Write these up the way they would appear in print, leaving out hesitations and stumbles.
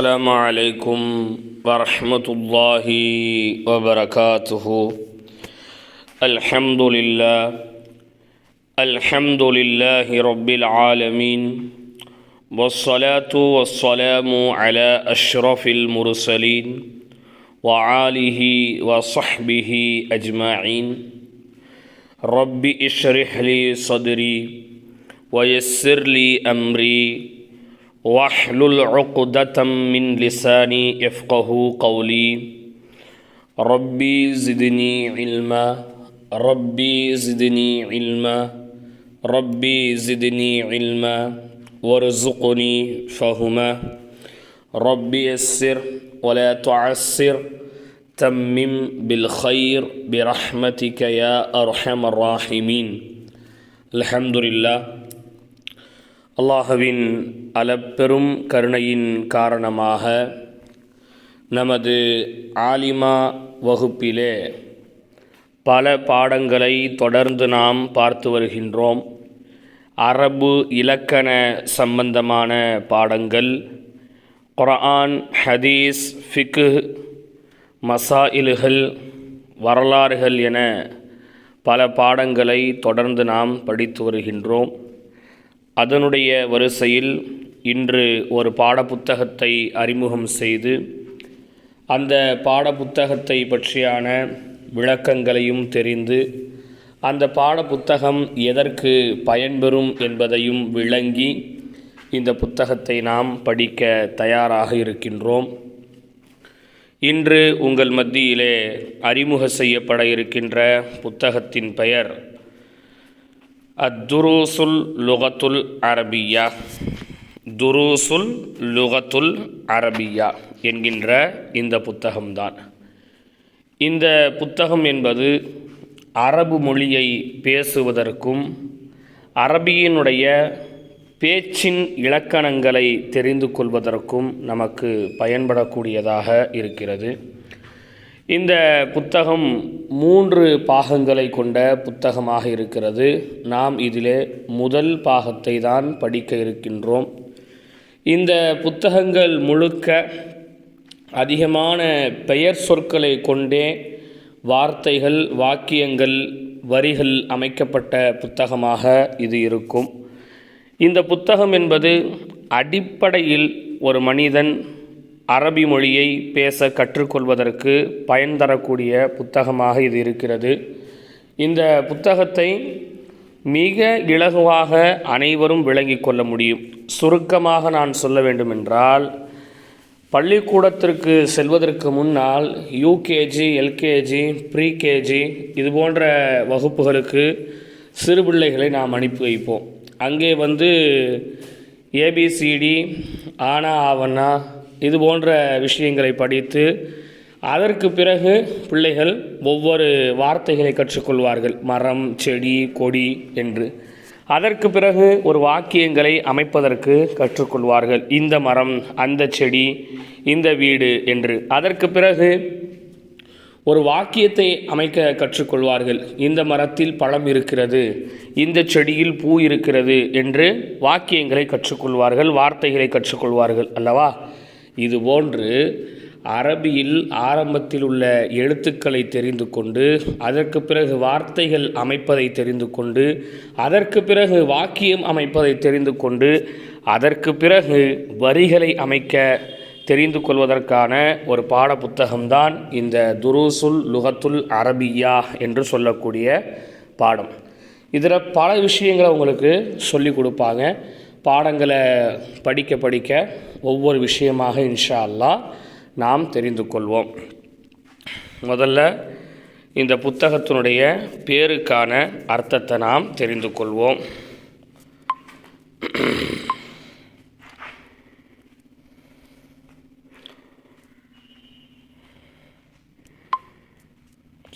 السلام عليكم ورحمة الله وبركاته. الحمد لله رب العالمين، والصلاة والسلام على أشرف المرسلين وآله وصحبه أجمعين. رب اشرح لي صدري ويسر لي أمري واحلل عقدة من لساني يفقهوا قولي. ربي زدني علما ربي زدني علما ربي زدني علما وارزقني فهما. ربي يسر ولا تعسر تمم بالخير برحمتك يا أرحم الراحمين. الحمد لله. அல்லாஹுவின் அளப்பெரும் கருணையின் காரணமாக நமது ஆலிமா வகுப்பிலே பல பாடங்களை தொடர்ந்து நாம் பார்த்து வருகின்றோம். அரபு இலக்கண சம்பந்தமான பாடங்கள், குர்ஆன், ஹதீஸ், ஃபிக்ஹ், மசாயில்கள், வரலாறுகள் என பல பாடங்களை தொடர்ந்து நாம் படித்து வருகின்றோம். அதனுடைய வரிசையில் இன்று ஒரு பாடப்புத்தகத்தை அறிமுகம் செய்து அந்த பாடப்புத்தகத்தை பற்றியான விளக்கங்களையும் தெரிந்து அந்த பாடப்புத்தகம் எதற்கு பயன்பெறும் என்பதையும் விளங்கி இந்த புத்தகத்தை நாம் படிக்க தயாராக இருக்கின்றோம். இன்று உங்கள் மத்தியிலே அறிமுக செய்யப்பட இருக்கின்ற புத்தகத்தின் பெயர் அத்துரூசுல் லுகத்துல் அரபியா. துரூசுல் லுகத்துல் அரபியா என்கின்ற இந்த புத்தகம்தான். இந்த புத்தகம் என்பது அரபு மொழியை பேசுவதற்கும் அரபியினுடைய பேச்சின் இலக்கணங்களை தெரிந்து கொள்வதற்கும் நமக்கு பயன்படக்கூடியதாக இருக்கிறது. இந்த புத்தகம் 3 பாகங்களை கொண்ட புத்தகமாக இருக்கிறது. நாம் இதிலே முதல் பாகத்தை தான் படிக்க இருக்கின்றோம். இந்த புத்தகங்கள் முழுக்க அதிகமான பெயர் சொற்களை கொண்டே வார்த்தைகள், வாக்கியங்கள், வரிகள் அமைக்கப்பட்ட புத்தகமாக இது இருக்கும். இந்த புத்தகம் என்பது அடிப்படையில் ஒரு மனிதன் அரபி மொழியை பேச கற்றுக்கொள்வதற்கு பயன் தரக்கூடிய புத்தகமாக இது இருக்கிறது. இந்த புத்தகத்தை மிக இலகுவாக அனைவரும் விளங்கி கொள்ள முடியும். சுருக்கமாக நான் சொல்ல வேண்டுமென்றால், பள்ளிக்கூடத்திற்கு செல்வதற்கு முன்னால் யூகேஜி, எல்கேஜி, ப்ரீகேஜி இது போன்ற வகுப்புகளுக்கு சிறு பிள்ளைகளை நாம் அனுப்பி வைப்போம். அங்கே ஏபிசிடி, ஆனா ஆவனா இது போன்ற விஷயங்களை படித்து அதற்கு பிறகு பிள்ளைகள் ஒவ்வொரு வார்த்தைகளை கற்றுக்கொள்வார்கள். மரம், செடி, கொடி என்று. அதற்கு பிறகு ஒரு வாக்கியங்களை அமைப்பதற்கு கற்றுக்கொள்வார்கள். இந்த மரம், அந்த செடி, இந்த வீடு என்று. அதற்கு பிறகு ஒரு வாக்கியத்தை அமைக்க கற்றுக்கொள்வார்கள். இந்த மரத்தில் பழம் இருக்கிறது, இந்த செடியில் பூ இருக்கிறது என்று வாக்கியங்களை கற்றுக்கொள்வார்கள், வார்த்தைகளை கற்றுக்கொள்வார்கள் அல்லவா? இதுபோன்று அரபியில் ஆரம்பத்தில் உள்ள எழுத்துக்களை தெரிந்து கொண்டு அதற்கு பிறகு வார்த்தைகள் அமைப்பதை தெரிந்து கொண்டு அதற்கு பிறகு வாக்கியம் அமைப்பதை தெரிந்து கொண்டு அதற்கு பிறகு வரிகளை அமைக்க தெரிந்து கொள்வதற்கான ஒரு பாடப்புத்தகம்தான் இந்த துரூசுல் லுகத்துல் அரபியா என்று சொல்லக்கூடிய பாடம். இதில் பல விஷயங்களை உங்களுக்கு சொல்லி கொடுப்பாங்க. பாடங்களை படிக்க படிக்க ஒவ்வொரு விஷயமாக இன்ஷா அல்லாஹ் நாம் தெரிந்து கொள்வோம். முதல்ல இந்த புத்தகத்தினுடைய பேருக்கான அர்த்தத்தை நாம் தெரிந்து கொள்வோம்.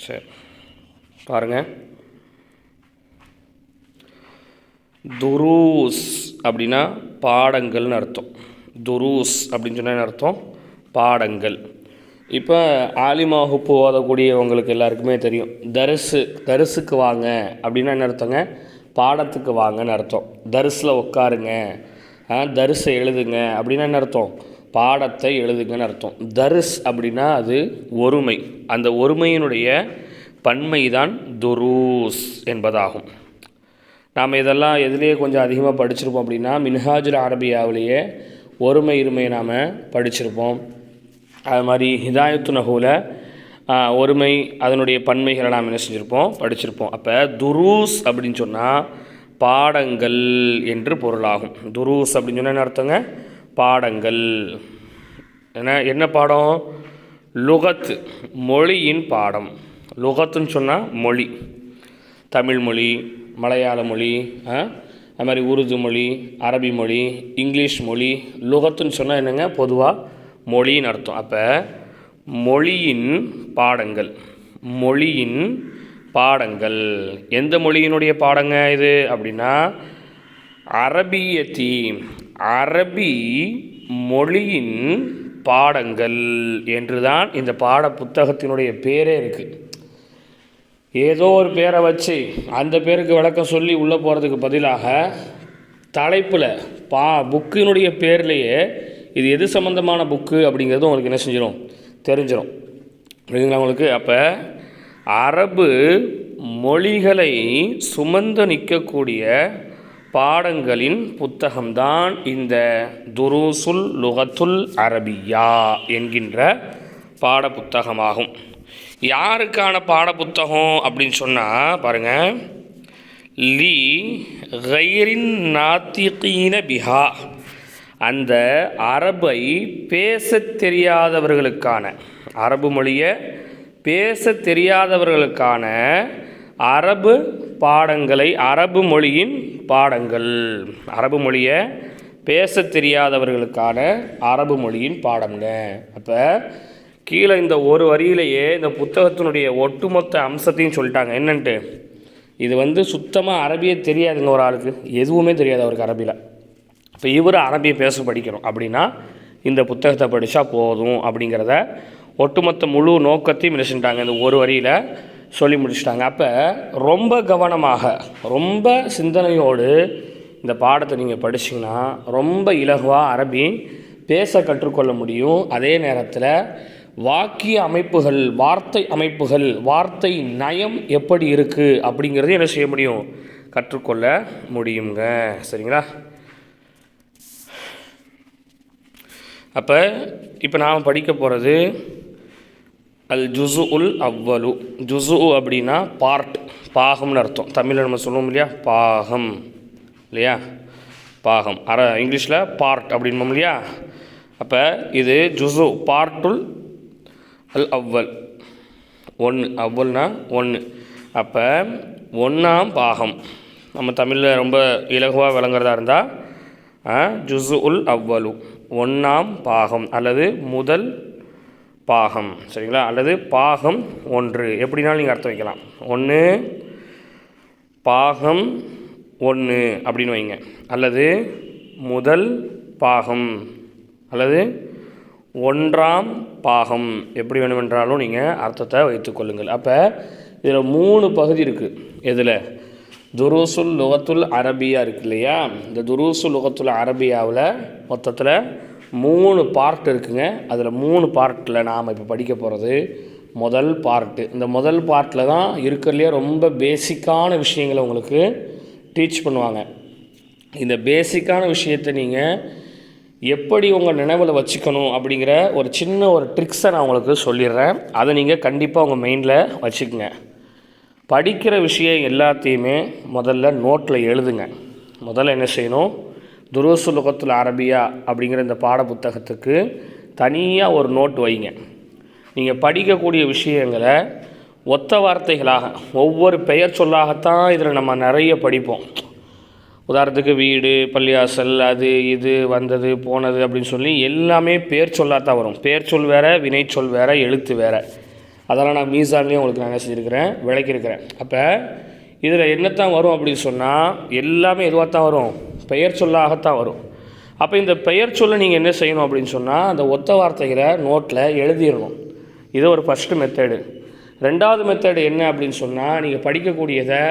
சரி, பாருங்கள். துரூஸ் அப்படின்னா பாடங்கள்னு அர்த்தம். துரூஸ் அப்படின்னு சொன்ன அர்த்தம் பாடங்கள். இப்போ ஆலிமா வகுப்பு ஓதக்கூடியவங்களுக்கு எல்லாருக்குமே தெரியும், தரிசுக்கு வாங்க அப்படின்னா என்ன அர்த்தங்க? பாடத்துக்கு வாங்கன்னு அர்த்தம். தரிசில் உட்காருங்க, தரிசை எழுதுங்க அப்படின்னா என்ன அர்த்தம்? பாடத்தை எழுதுங்கன்னு அர்த்தம். தர்ஸ் அப்படின்னா அது ஒருமை. அந்த ஒருமையினுடைய பன்மை தான் துரூஸ் என்பதாகும். நாம் இதெல்லாம் எதுலேயே கொஞ்சம் அதிகமாக படிச்சிருப்போம் அப்படின்னா மின்ஹாஜுல் அரபியாவிலேயே ஒருமை இருமையை நாம் படிச்சிருப்போம். அது மாதிரி ஹிதாயத்து நஹூல ஒருமை அதனுடைய பன்மைகளை நாம் என்ன செஞ்சுருப்போம், படிச்சிருப்போம். அப்போ துரூஸ் அப்படின்னு சொன்னால் பாடங்கள் என்று பொருளாகும். துரூஸ் அப்படின்னு சொன்னால் என்ன அர்த்தங்க? பாடங்கள். என்ன பாடம்? லுகத், மொழியின் பாடம். லுகத்துன்னு சொன்னால் மொழி, தமிழ் மொழி, மலையாள மொழி, அது மாதிரி உருது மொழி, அரபி மொழி, இங்கிலீஷ் மொழி. லுகத்துன்னு சொன்னால் என்னங்க? பொதுவாக மொழின்னு அர்த்தம். அப்போ மொழியின் பாடங்கள், மொழியின் பாடங்கள். எந்த மொழியினுடைய பாடங்க இது அப்படின்னா அரபியத்தி, அரபி மொழியின் பாடங்கள் என்று தான் இந்த பாட புத்தகத்தினுடைய பேரே இருக்குது. ஏதோ ஒரு பேரை வச்சு அந்த பேருக்கு விளக்கம் சொல்லி உள்ளே போகிறதுக்கு பதிலாக தலைப்பில் புக்கினுடைய பேர்லேயே இது எது சம்மந்தமான புக்கு அப்படிங்கிறது உங்களுக்கு என்ன செஞ்சிடும், தெரிஞ்சிடும். புரியுதுங்களா உங்களுக்கு? அப்போ அரபு மொழிகளை சுமந்து நிற்கக்கூடிய பாடங்களின் புத்தகம்தான் இந்த துரூசுல் லுகத்துல் அரபியா என்கின்ற பாட புத்தகமாகும். யாருக்கான பாட புத்தகம் அப்படின்னு சொன்னால் பாருங்கள், லி கைரின் நாத்திகீன பிஹா, அந்த அரபை பேச தெரியாதவர்களுக்கான, அரபு மொழியை பேச தெரியாதவர்களுக்கான அரபு பாடங்களை, அரபு மொழியின் பாடங்கள். அரபு மொழியை பேச தெரியாதவர்களுக்கான அரபு மொழியின் பாடம்ங்க. அப்போ கீழே இந்த ஒரு வரியிலேயே இந்த புத்தகத்தினுடைய ஒட்டுமொத்த அம்சத்தையும் சொல்லிட்டாங்க. என்னன்ட்டு, இது சுத்தமாக அரபியே தெரியாதுங்க ஒரு ஆளுக்கு, எதுவுமே தெரியாது அவருக்கு அரபியில். இப்போ இவர் அரபியை பேச படிக்கணும் அப்படின்னா இந்த புத்தகத்தை படித்தா போதும் அப்படிங்கிறத ஒட்டுமொத்த முழு நோக்கத்தையும் மினிச்சுட்டாங்க இந்த ஒரு வரியில் சொல்லி முடிச்சிட்டாங்க. அப்போ ரொம்ப கவனமாக, ரொம்ப சிந்தனையோடு இந்த பாடத்தை நீங்கள் படிச்சிங்கன்னா ரொம்ப இலகுவாக அரபி பேச கற்றுக்கொள்ள முடியும். அதே நேரத்தில் வாக்கிய அமைப்புகள், வார்த்தை அமைப்புகள், வார்த்தை நயம் எப்படி இருக்குது அப்படிங்கிறது என்ன செய்ய முடியும், கற்றுக்கொள்ள முடியுங்க. சரிங்களா? அப்போ இப்போ நாம் படிக்க போகிறது அல் ஜுசு உல் அவ்வலு. ஜுசு அப்படின்னா பார்ட், பாகம்னு அர்த்தம். தமிழில் நம்ம சொல்லுவோம் இல்லையா, பாகம் இல்லையா, பாகம். இங்கிலீஷில் பார்ட் அப்படின்போம் இல்லையா. அப்போ இது ஜுசு, பார்ட்டுல் அல் அவ்வல், ஒன்று. அவ்வல்னா ஒன்று. அப்போ ஒன்றாம் பாகம். நம்ம தமிழில் ரொம்ப இலகுவாக விளங்குறதா இருந்தால் ஜுசு உல் அவ்வலு, ஒன்றாம் பாகம் அல்லது முதல் பாகம். சரிங்களா? அல்லது பாகம் ஒன்று, எப்படினாலும் நீங்கள் அர்த்தம் வைக்கலாம். ஒன்று பாகம் ஒன்று அப்படின்னு வைங்க, அல்லது முதல் பாகம், அல்லது ஒன்றாம் பாகம், எப்படி வேணுமென்றாலும் நீங்கள் அர்த்தத்தை வைத்துக்கொள்ளுங்கள். அப்போ இதில் 3 பகுதி இருக்குது. எதில்? துரூசுல் லுகத்துல் அரபியா இருக்குது இல்லையா. இந்த துரூசுல் லுகத்துல் அரபியாவில் மொத்தத்தில் 3 பார்ட் இருக்குங்க. அதில் 3 பார்ட்டில் நாம் இப்போ படிக்க போகிறது முதல் பார்ட்டு. இந்த முதல் பார்ட்டில் தான் இருக்கிறதுலையே ரொம்ப பேசிக்கான விஷயங்களை உங்களுக்கு டீச் பண்ணுவாங்க. இந்த பேசிக்கான விஷயத்தை நீங்கள் எப்படி உங்கள் நினைவில் வச்சுக்கணும் அப்படிங்கிற ஒரு சின்ன ஒரு ட்ரிக்ஸை நான் உங்களுக்கு சொல்லிடுறேன். அதை நீங்கள் கண்டிப்பாக உங்கள் மைண்டில் வச்சுக்கோங்க. படிக்கிற விஷயம் எல்லாத்தையுமே முதல்ல நோட்டில் எழுதுங்க. முதல்ல என்ன செய்யணும், துரூசுல் லுகத்துல் அரபியா அப்படிங்கிற இந்த பாட புத்தகத்துக்கு தனியாக ஒரு நோட் வைங்க. நீங்கள் படிக்கக்கூடிய விஷயங்களை ஒத்த வார்த்தைகளாக, ஒவ்வொரு பெயர் சொல்லாகத்தான் இதில் நம்ம நிறைய படிப்போம். உதாரணத்துக்கு வீடு, பள்ளியாசல், அது இது, வந்தது, போனது அப்படின்னு சொல்லி எல்லாமே பேர் சொல்லாதான் வரும். பேர் சொல் வேறு, வினைச்சொல் வேறு, எழுத்து வேறு. அதெல்லாம் நான் மீசான்லேயும் உங்களுக்கு நான் என்ன செஞ்சுருக்கிறேன், விளக்கியிருக்கிறேன். அப்போ இதில் என்னத்தான் வரும் அப்படின்னு சொன்னால் எல்லாமே எதுவாக தான் வரும், பெயர் சொல்லாகத்தான் வரும். அப்போ இந்த பெயர் சொல்ல நீங்கள் என்ன செய்யணும் அப்படின்னு சொன்னால் அந்த ஒத்த வார்த்தைகளை நோட்டில் எழுதிடணும். இது ஒரு ஃபஸ்ட்டு மெத்தடு. 2வது மெத்தடு என்ன அப்படின்னு சொன்னால், நீங்கள் படிக்கக்கூடியதை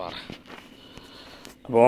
வரேன். அப்போ